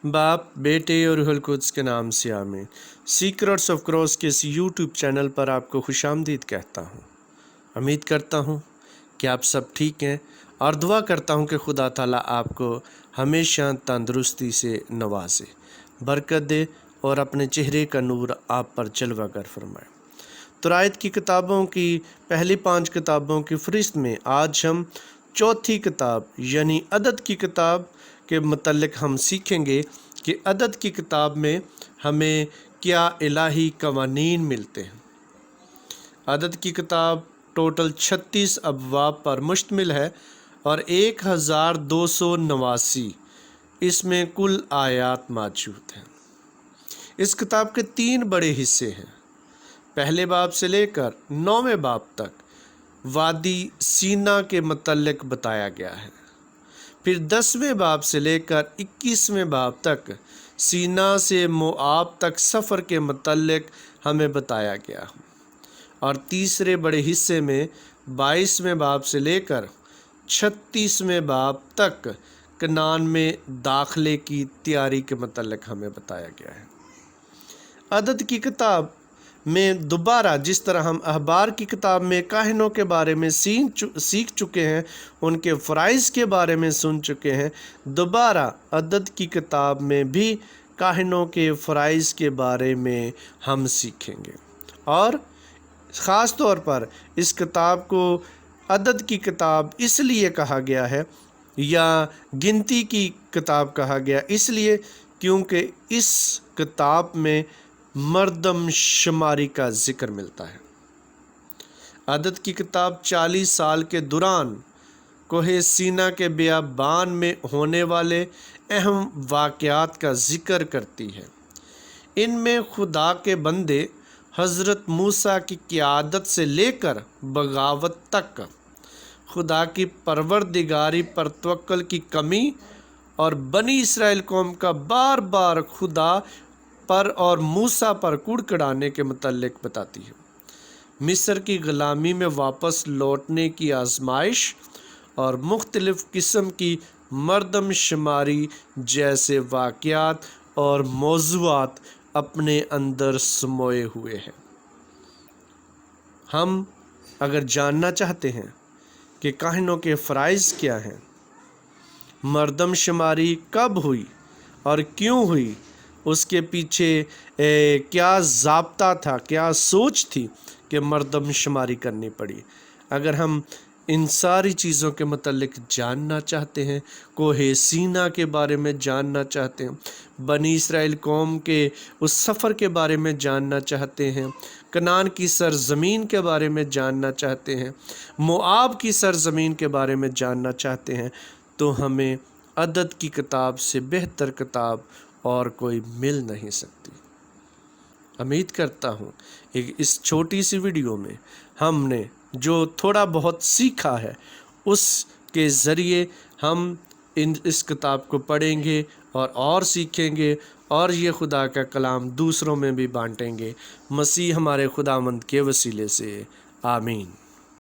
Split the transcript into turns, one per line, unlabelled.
बाप, बेटे और रूहुल कुद्स के नाम से आमीन। सीक्रेट्स ऑफ क्रॉस के इस यूट्यूब चैनल पर आपको खुशामदीद कहता हूँ। उम्मीद करता हूँ कि आप सब ठीक हैं और दुआ करता हूँ कि खुदा ताला आपको हमेशा तंदुरुस्ती से नवाजे, बरकत दे और अपने चेहरे का नूर आप पर जलवागर फरमाए। तौरात की किताबों की पहली 5 किताबों की फ़हरिस्त में आज हम चौथी किताब यानी अदद की किताब के मतलब हम सीखेंगे कि अदद की किताब में हमें क्या इलाही कवानीन मिलते हैं। अदद की किताब टोटल 36 अबवाब पर मुश्तमिल है और 1289 इसमें कुल आयात मौजूद हैं। इस किताब के 3 बड़े हिस्से हैं। पहले बाब से लेकर 9वें बाब तक वादी सीना के मतलब बताया गया है। फिर 10वें बाब से लेकर 21वें बाब तक सीना से मोआब तक सफ़र के मतलब हमें बताया गया। और तीसरे बड़े हिस्से में 22वें बाब से लेकर 36वें बाब तक कनान में दाखिले की तैयारी के मतलब हमें बताया गया है। अदद की किताब में दोबारा जिस तरह हम अहबार की किताब में काहिनों के बारे में सीख चुके हैं, उनके फ़राइज़ के बारे में सुन चुके हैं, दोबारा अदद की किताब में भी काहिनों के फ़राइज़ के बारे में हम सीखेंगे। और ख़ास तौर पर इस किताब को अदद की किताब इसलिए कहा गया है या गिनती की किताब कहा गया इसलिए क्योंकि इस किताब में मर्दम शुमारी का ज़िक्र मिलता है। अदद की किताब 40 साल के दौरान कोहे सीना के बियाबान में होने वाले अहम वाक़यात का ज़िक्र करती है। इनमें खुदा के बंदे हज़रत मूसा की क़ियादत से लेकर बगावत तक खुदा की परवरदिगारी पर तवक्कुल की कमी और बनी इसराइल कौम का बार बार खुदा पर और मूसा पर कुड़कुड़ाने के मतलब बताती है। मिस्र की ग़ुलामी में वापस लौटने की आजमाइश और मुख्तलिफ़ किस्म की मर्दम शुमारी जैसे वाक़यात और मौज़ूआत अपने अंदर समोए हुए हैं। हम अगर जानना चाहते हैं कि काहिनों के फ़राइज़ क्या हैं, मर्दम शुमारी कब हुई और क्यों हुई, उसके पीछे क्या ज़ाब्ता था, क्या सोच थी कि मर्दम शुमारी करनी पड़ी, अगर हम इन सारी चीज़ों के मतलब जानना चाहते हैं, कोहे सीना के बारे में जानना चाहते हैं, बनी इसराइल कौम के उस सफ़र के बारे में जानना चाहते हैं, कनान की सरज़मीन के बारे में जानना चाहते हैं, मोआब की सरज़मीन के बारे में जानना चाहते हैं, तो हमें अदद की किताब से बेहतर किताब और कोई मिल नहीं सकती। उम्मीद करता हूँ इस छोटी सी वीडियो में हमने जो थोड़ा बहुत सीखा है उसके ज़रिए हम इस किताब को पढ़ेंगे और सीखेंगे और ये खुदा का कलाम दूसरों में भी बांटेंगे। मसीह हमारे खुदावंद के वसीले से आमीन।